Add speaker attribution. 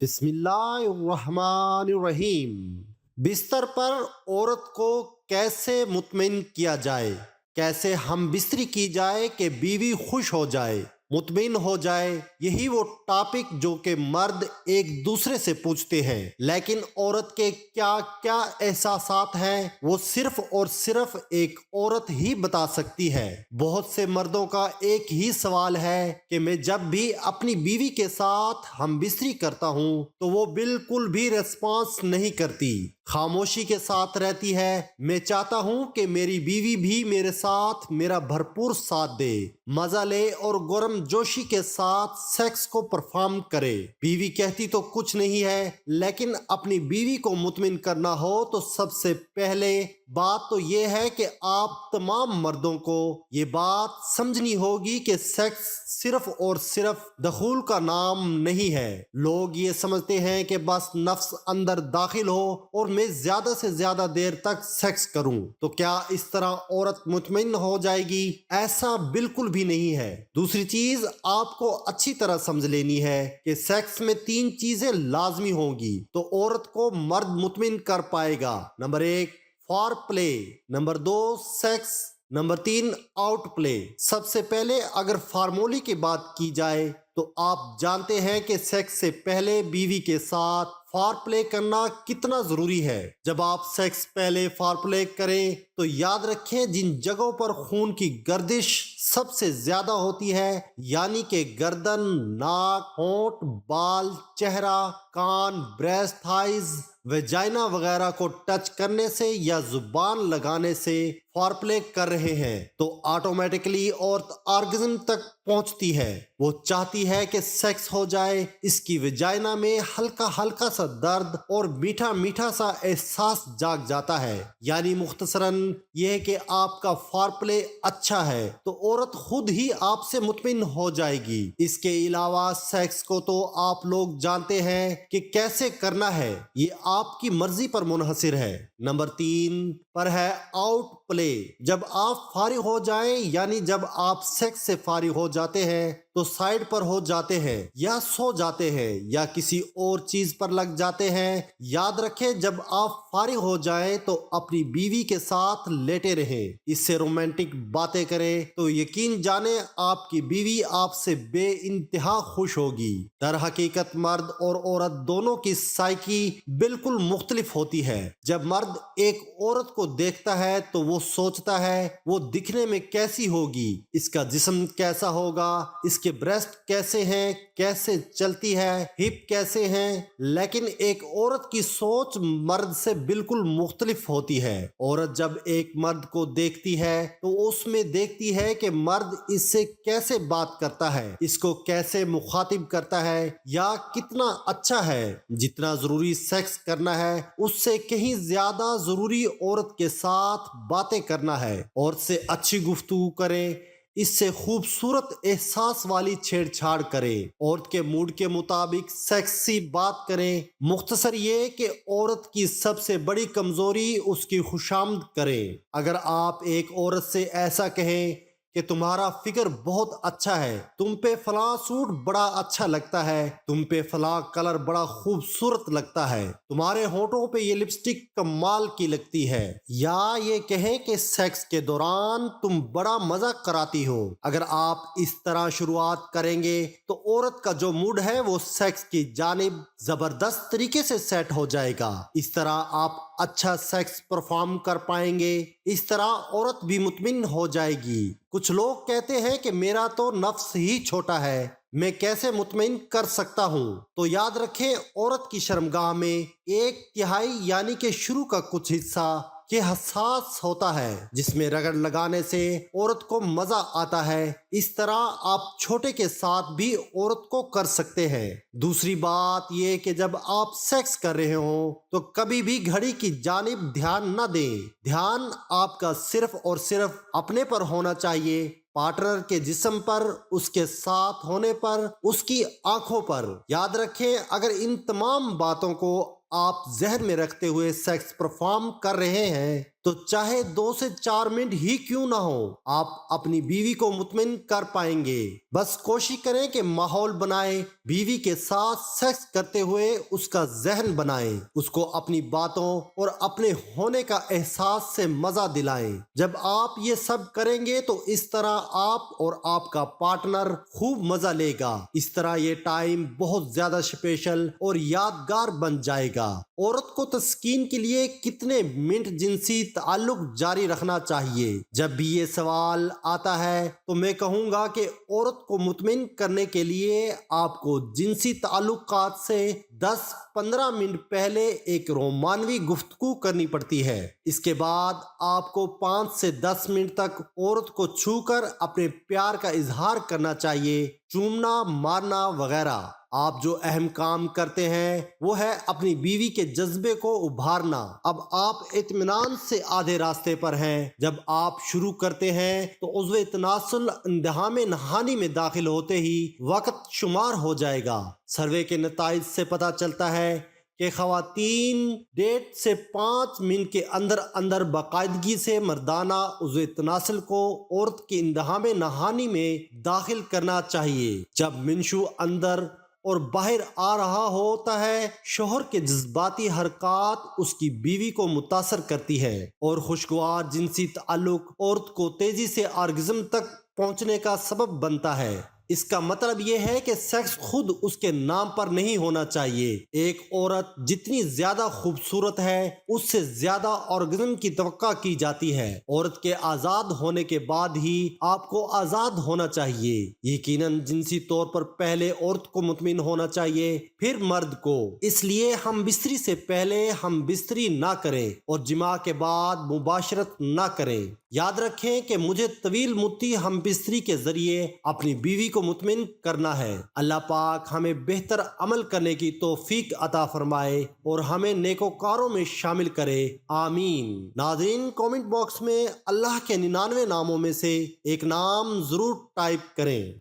Speaker 1: بسم اللہ الرحمن الرحیم۔ بستر پر عورت کو کیسے مطمئن کیا جائے، کیسے ہم بستری کی جائے کہ بیوی خوش ہو جائے، مطمئن ہو جائے۔ یہی وہ ٹاپک جو کہ مرد ایک دوسرے سے پوچھتے ہیں، لیکن عورت کے کیا کیا احساسات ہیں وہ صرف اور صرف ایک عورت ہی بتا سکتی ہے۔ بہت سے مردوں کا ایک ہی سوال ہے کہ میں جب بھی اپنی بیوی کے ساتھ ہم بستری کرتا ہوں تو وہ بالکل بھی ریسپانس نہیں کرتی، خاموشی کے ساتھ رہتی ہے۔ میں چاہتا ہوں کہ میری بیوی بھی میرے ساتھ میرا بھرپور ساتھ دے، مزہ لے اور گرم جوشی کے ساتھ سیکس کو پرفارم کرے۔ بیوی کہتی تو کچھ نہیں ہے، لیکن اپنی بیوی کو مطمئن کرنا ہو تو سب سے پہلے بات تو یہ ہے کہ آپ تمام مردوں کو یہ بات سمجھنی ہوگی کہ سیکس صرف اور صرف دخول کا نام نہیں ہے۔ لوگ یہ سمجھتے ہیں کہ بس نفس اندر داخل ہو اور میں زیادہ سے زیادہ دیر تک سیکس کروں تو کیا اس طرح عورت مطمئن ہو جائے گی؟ ایسا بالکل بھی نہیں ہے۔ دوسری چیز آپ کو اچھی طرح سمجھ لینی ہے کہ سیکس میں 3 چیزیں لازمی ہوں گی تو عورت کو مرد مطمئن کر پائے گا۔ Number 1 foreplay, number 2 sex, number 3 out play. سب سے پہلے اگر فارمولی کی بات کی جائے تو آپ جانتے ہیں کہ سیکس سے پہلے بیوی کے ساتھ فار پلے کرنا کتنا ضروری ہے۔ جب آپ سیکس پہلے فار پلے کریں تو یاد رکھیں جن جگہوں پر خون کی گردش سب سے زیادہ ہوتی ہے، یعنی کہ گردن، ناک، ہونٹ، بال، چہرہ، کان، بریسٹ، تھائز، ویجائنا وغیرہ کو ٹچ کرنے سے یا زبان لگانے سے فار پلے کر رہے ہیں تو آٹومیٹکلی عورت آرگزم تک پہنچتی ہے۔ وہ چاہتی ہے کہ سیکس ہو جائے۔ اس کی ویجائنا میں ہلکا ہلکا سا درد اور میٹھا میٹھا سا احساس جاگ جاتا ہے، یعنی مختصراً یہ کہ آپ کا فار پلے اچھا ہے تو عورت خود ہی آپ سے مطمئن ہو جائے گی۔ اس کے علاوہ سیکس کو تو آپ لوگ جانتے ہیں کہ کیسے کرنا ہے، یہ آپ کی مرضی پر منحصر ہے۔ نمبر 3 پر ہے آؤٹ پلے۔ جب آپ فارغ ہو جائیں، یعنی جب آپ سیکس سے فارغ ہو جاتے ہیں تو سائیڈ پر ہو جاتے ہیں یا سو جاتے ہیں یا کسی اور چیز پر لگ جاتے ہیں۔ یاد رکھیں جب آپ فارغ ہو جائیں تو اپنی بیوی کے ساتھ لیٹے رہیں، اس سے رومانٹک باتیں کریں تو یقین جانیں آپ کی بیوی آپ سے بے انتہا خوش ہوگی۔ در حقیقت مرد اور عورت دونوں کی سائیکی بالکل مختلف ہوتی ہے۔ جب مرد ایک عورت کو دیکھتا ہے تو وہ سوچتا ہے وہ دکھنے میں کیسی ہوگی، اس کا جسم کیسا ہوگا، اس کے بریسٹ کیسے ہیں، کیسے چلتی ہے، ہپ کیسے ہیں۔ لیکن ایک عورت کی سوچ مرد سے بالکل مختلف ہوتی ہے۔ عورت جب ایک مرد کو دیکھتی ہے تو اس میں دیکھتی ہے کہ مرد اس سے کیسے بات کرتا ہے، اس کو کیسے مخاطب کرتا ہے یا کتنا اچھا ہے۔ جتنا ضروری سیکس کرنا ہے اس سے کہیں زیادہ ضروری عورت کے ساتھ باتیں کرنا ہے، عورت سے اچھی گفتگو کریں، اس سے خوبصورت احساس والی چھیڑ چھاڑ کریں، عورت کے موڈ کے مطابق سیکسی بات کریں۔ مختصر یہ کہ عورت کی سب سے بڑی کمزوری اس کی خوشامد کریں۔ اگر آپ ایک عورت سے ایسا کہیں کہ تمہارا فگر بہت اچھا ہے، تم پہ فلاں سوٹ بڑا اچھا لگتا ہے، تم پہ فلاں کلر بڑا خوبصورت لگتا ہے، تمہارے ہونٹوں پہ یہ لپسٹک کمال کی لگتی ہے، یا یہ کہیں کہ سیکس کے دوران تم بڑا مزہ کراتی ہو۔ اگر آپ اس طرح شروعات کریں گے تو عورت کا جو موڈ ہے وہ سیکس کی جانب زبردست طریقے سے سیٹ ہو جائے گا۔ اس طرح آپ اچھا سیکس پرفارم کر پائیں گے، اس طرح عورت بھی مطمئن ہو جائے گی۔ کچھ لوگ کہتے ہیں کہ میرا تو نفس ہی چھوٹا ہے، میں کیسے مطمئن کر سکتا ہوں؟ تو یاد رکھیں عورت کی شرمگاہ میں 1/3 یعنی کہ شروع کا کچھ حصہ کہ حساس ہوتا ہے، جس میں رگڑ لگانے سے عورت کو مزہ آتا ہے۔ اس طرح آپ چھوٹے کے ساتھ بھی عورت کو کر سکتے ہیں۔ دوسری بات یہ کہ جب آپ سیکس کر رہے ہوں تو کبھی بھی گھڑی کی جانب دھیان نہ دیں۔ دھیان آپ کا صرف اور صرف اپنے پر ہونا چاہیے، پارٹنر کے جسم پر، اس کے ساتھ ہونے پر، اس کی آنکھوں پر۔ یاد رکھیں اگر ان تمام باتوں کو آپ ذہن میں رکھتے ہوئے سیکس پرفارم کر رہے ہیں تو تو چاہے 2 سے 4 منٹ ہی کیوں نہ ہو آپ اپنی بیوی کو مطمئن کر پائیں گے۔ بس کوشش کریں کہ ماحول بنائیں، بیوی کے ساتھ سیکس کرتے ہوئے اس کا ذہن بنائیں، اس کو اپنی باتوں اور اپنے ہونے کا احساس سے مزہ دلائیں۔ جب آپ یہ سب کریں گے تو اس طرح آپ اور آپ کا پارٹنر خوب مزہ لے گا۔ اس طرح یہ ٹائم بہت زیادہ اسپیشل اور یادگار بن جائے گا۔ عورت کو تسکین کے لیے کتنے منٹ جنسی تعلق جاری رکھنا چاہیے؟ جب بھی یہ سوال آتا ہے تو میں کہوں گا کہ عورت کو مطمئن کرنے کے لیے آپ کو جنسی تعلقات سے 10-15 منٹ پہلے ایک رومانوی گفتگو کرنی پڑتی ہے۔ اس کے بعد آپ کو 5 سے 10 منٹ تک عورت کو چھو کر اپنے پیار کا اظہار کرنا چاہیے، چومنا، مارنا وغیرہ۔ آپ جو اہم کام کرتے ہیں وہ ہے اپنی بیوی کے جذبے کو ابھارنا۔ اب آپ اطمینان سے آدھے راستے پر ہیں۔ جب آپ شروع کرتے ہیں تو عضو تناسل اندہام نہانی میں داخل ہوتے ہی وقت شمار ہو جائے گا۔ سروے کے نتائج سے پتہ چلتا ہے کہ خواتین 1.5 سے 5 منٹ کے اندر اندر باقاعدگی سے مردانہ عضو تناسل کو عورت کے اندہام نہانی میں داخل کرنا چاہیے۔ جب منشو اندر اور باہر آ رہا ہوتا ہے، شوہر کے جذباتی حرکات اس کی بیوی کو متاثر کرتی ہے اور خوشگوار جنسی تعلق عورت کو تیزی سے آرگزم تک پہنچنے کا سبب بنتا ہے۔ اس کا مطلب یہ ہے کہ سیکس خود اس کے نام پر نہیں ہونا چاہیے۔ ایک عورت جتنی زیادہ خوبصورت ہے اس سے زیادہ آرگزم کی توقع کی جاتی ہے۔ عورت کے آزاد ہونے کے بعد ہی آپ کو آزاد ہونا چاہیے۔ یقیناً جنسی طور پر پہلے عورت کو مطمئن ہونا چاہیے، پھر مرد کو۔ اس لیے ہم بستری سے پہلے ہم بستری نہ کریں اور جماع کے بعد مباشرت نہ کریں۔ یاد رکھیں کہ مجھے طویل مدتی ہم بستری کے ذریعے اپنی بیوی کو مطمئن کرنا ہے۔ اللہ پاک ہمیں بہتر عمل کرنے کی توفیق عطا فرمائے اور ہمیں نیکوکاروں میں شامل کرے، آمین۔ ناظرین، کامنٹ باکس میں اللہ کے 99 ناموں میں سے ایک نام ضرور ٹائپ کریں۔